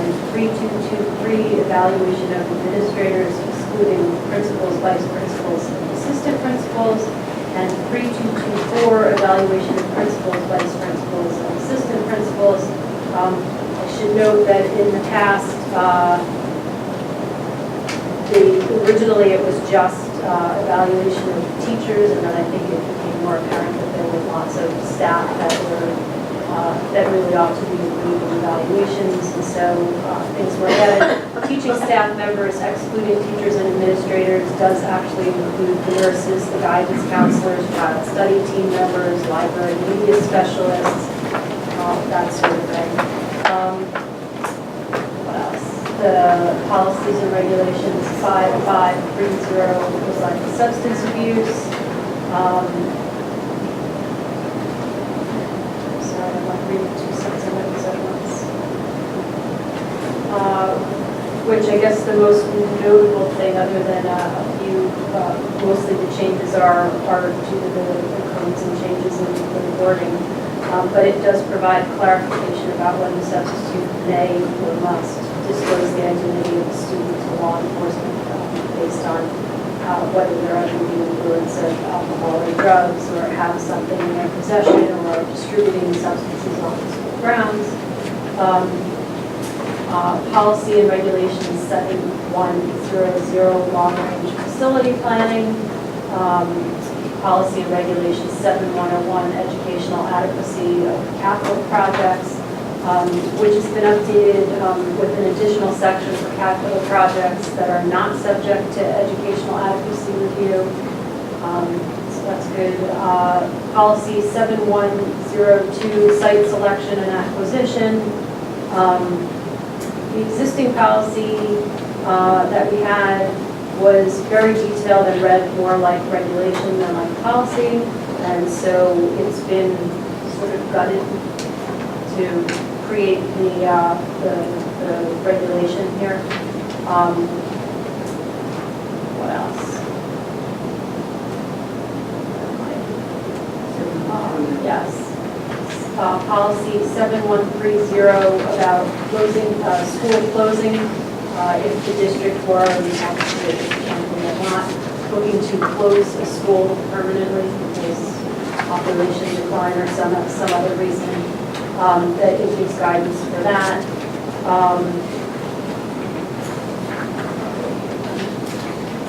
and 3223, evaluation of administrators excluding principals, vice principals, and assistant principals, and 3224, evaluation of principals, vice principals, and assistant principals. I should note that in the past, Originally, it was just evaluation of teachers, and then I think it became more apparent that there were lots of staff that really ought to be included in evaluations, and so things were added. Teaching staff members, excluding teachers and administrators, does actually include the nurses, the guidance counselors, child study team members, library media specialists, that sort of thing. What else? The policies and regulations 5530 was like substance abuse. Sorry, I'm not reading two sets of notes at once. Which I guess the most notable thing, other than a few, mostly the changes are due to the codes and changes in the wording. But it does provide clarification about when the substitute may or must disclose the identity of the student to law enforcement based on whether they're under the influence of alcohol or drugs, or have something in their possession, or distributing substances on the school grounds. Policy and regulations 7100, long-range facility planning. Policy and regulations 7101, educational adequacy of capital projects, which has been updated with an additional section for capital projects that are not subject to educational adequacy review. So that's good. Policy 7102, site selection and acquisition. The existing policy that we had was very detailed and read more like regulation than like policy, and so it's been sort of gutted to create the regulation here. What else? Yes. Policy 7130 about closing, school closing. If the district were, we have to do it, we're not looking to close a school permanently because population decline or some other reason, that it gives guidance for that.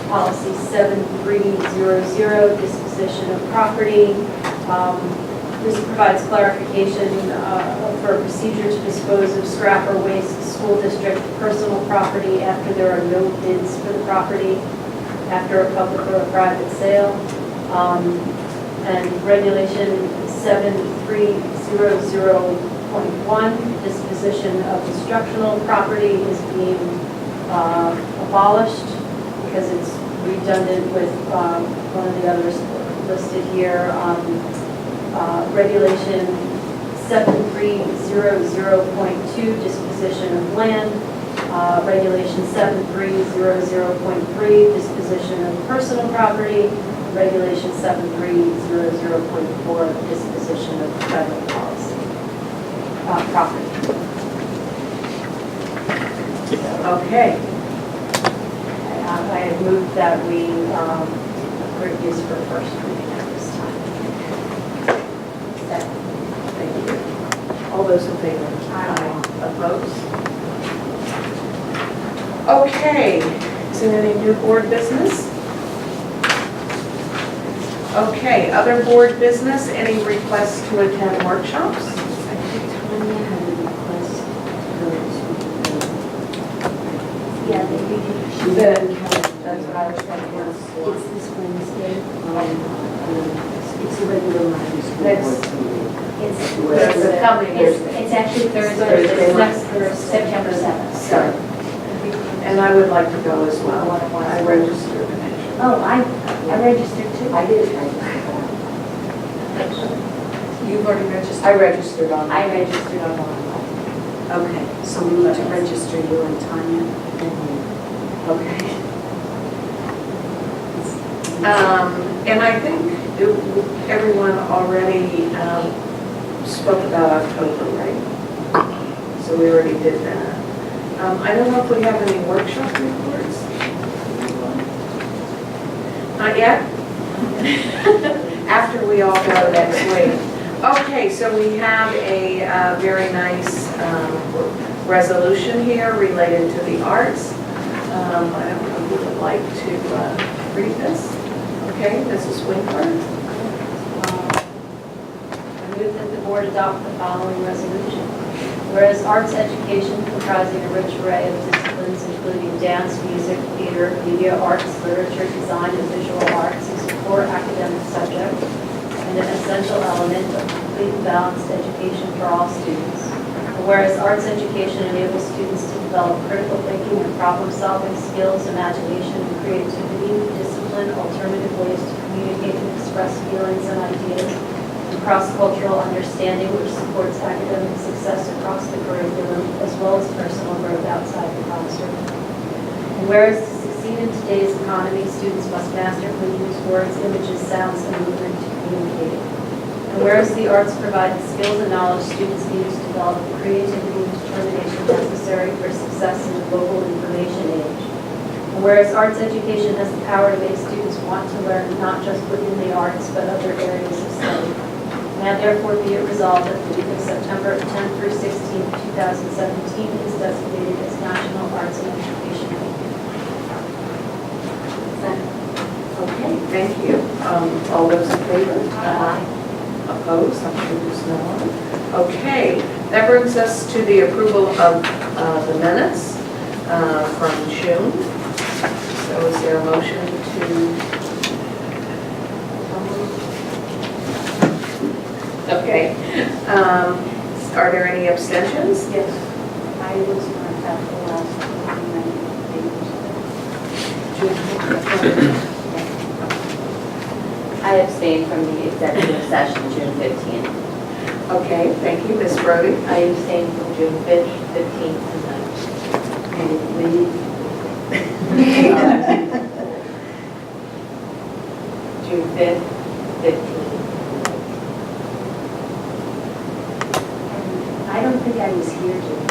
Policy 7300, disposition of property. This provides clarification for a procedure to dispose of scrap or waste school district personal property after there are no bids for the property, after a public or a private sale. And regulation 7300.1, disposition of instructional property, is being abolished because it's redundant with one of the others listed here. Regulation 7300.2, disposition of land. Regulation 7300.3, disposition of personal property. Regulation 7300.4, disposition of federal policy, property. Okay. I have moved that we approve these for first reading at this time. Second. Thank you. All those in favor? Aye. Opposed? Okay, is there any new board business? Okay, other board business, any requests to attend workshops? I think Tanya had a request to go to. Yeah, She didn't come. That's what I was thinking. It's this Wednesday. It's a regular Monday school Next. board meeting. Thursday. It's actually Thursday, Thursday. it's next Thursday, September 7th. Sorry. And I would like to go as well. I registered. Oh, I registered too. I did. You've already registered? I registered on. I registered online. Okay, so we need to register you and Tanya. Okay. And I think everyone already spoke about October, right? So we already did that. I don't know if we have any workshop reports. Not yet? After we all go next week. Okay, so we have a very nice resolution here related to the arts. I don't know who like to read this? Okay, Mrs. Winkler? I move that the board adopt the following resolution. Whereas arts education comprising a rich array of disciplines including dance, music, theater, media arts, literature, design, and visual arts is a core academic subject and an essential element of complete and balanced education for all students. And whereas arts education enables students to develop critical thinking and problem-solving skills, imagination, and creativity, discipline, alternative ways to communicate and express feelings and ideas, and cross-cultural understanding which supports academic success across the curriculum, as well as personal growth outside the classroom. And whereas to succeed in today's economy, students must masterfully use words, images, sounds, and movement to communicate. And whereas the arts provide the skills and knowledge students need to develop the creativity and determination necessary for success in the global information age. And whereas arts education has the power to make students want to learn not just within the arts, but other areas of study. Now therefore be it resolved that the week of September 10th through 16th, 2017 is designated as National Arts and Education Week. Okay, thank you. All those in favor? Opposed? I'm sure there's no one. Okay, that brings us to the approval of the minutes from June. So is there a motion to? Okay. Are there any abstentions? Yes, I was not at the last meeting. I abstained from the executive session June 15th. Okay, thank you. Ms. Brody? I abstained from June 15th and June 5th, 15th. I don't think I was here, Jim.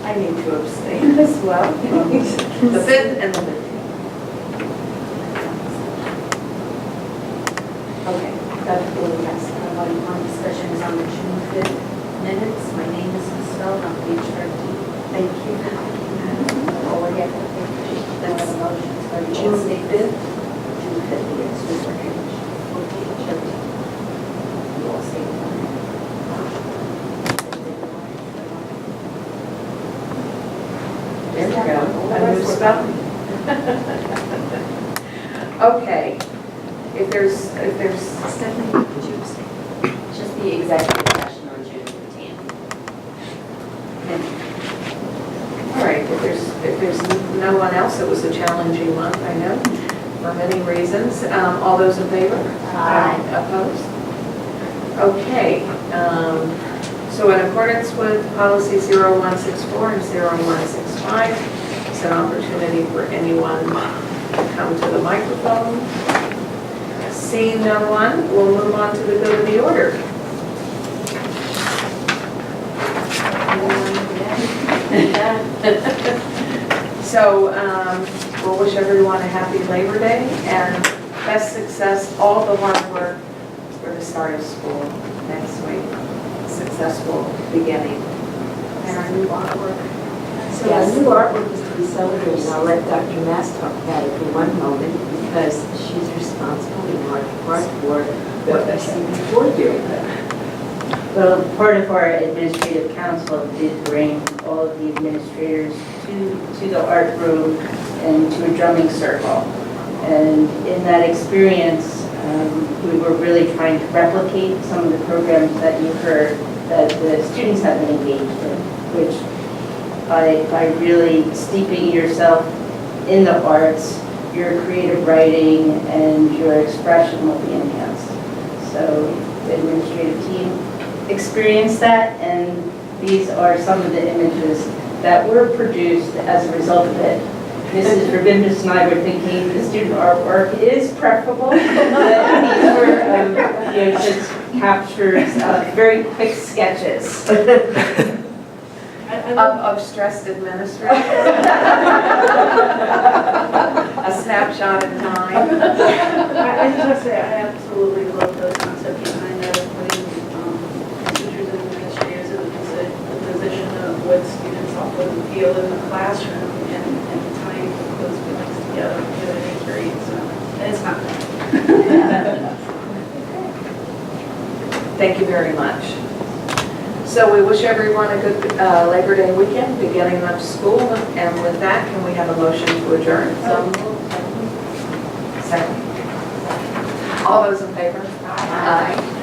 I need to abstain as well. The 5th and the 15th. Okay, Dr. Willie, yes, one discussion is on the June 5th minutes. My name is misspelled on page 13. Thank you. Oh, yeah, that's a motion. So June 5th, June 5th, yes, we were here. Page 13. You all say it. There we go. A new spelling. Okay. If there's, Stephanie, did you abstain? Just the executive session on June 15th. all right, if there's no one else, it was a challenging month, I know, for many reasons. All those in favor? Aye. Opposed? Okay. So in accordance with policy 0164 and 0165, it's an opportunity for anyone to come to the microphone. Seeing no one, we'll move on to the good of the order. So we'll wish everyone a happy Labor Day and best success, all the hard work for the start of school next week. Successful beginning. And our new artwork. So our new artwork is to be celebrated. I'll let Dr. Mass talk about it for one moment because she's responsible in large part for what we see before doing that. Well, part of our administrative council did bring all of the administrators to the art room and to a drumming circle. And in that experience, we were really trying to replicate some of the programs that you heard that the students have been engaged in, which by really steeping yourself in the arts, your creative writing and your expression will be enhanced. So the administrative team experienced that, and these are some of the images that were produced as a result of it. Mrs. Rabindus and I were thinking the student artwork is preferable, but these were just captures of very quick sketches. Of stressed administrators. A snapshot in time. I just want to say, I absolutely love the concept behind that, of putting teachers and administrators in the position of what's off of the field in the classroom and tying those buildings together to the eighth grade, so it's not bad. Thank you very much. So we wish everyone a good Labor Day weekend, beginning of school, and with that, can we have a motion to adjourn? Second. All those in favor? Aye.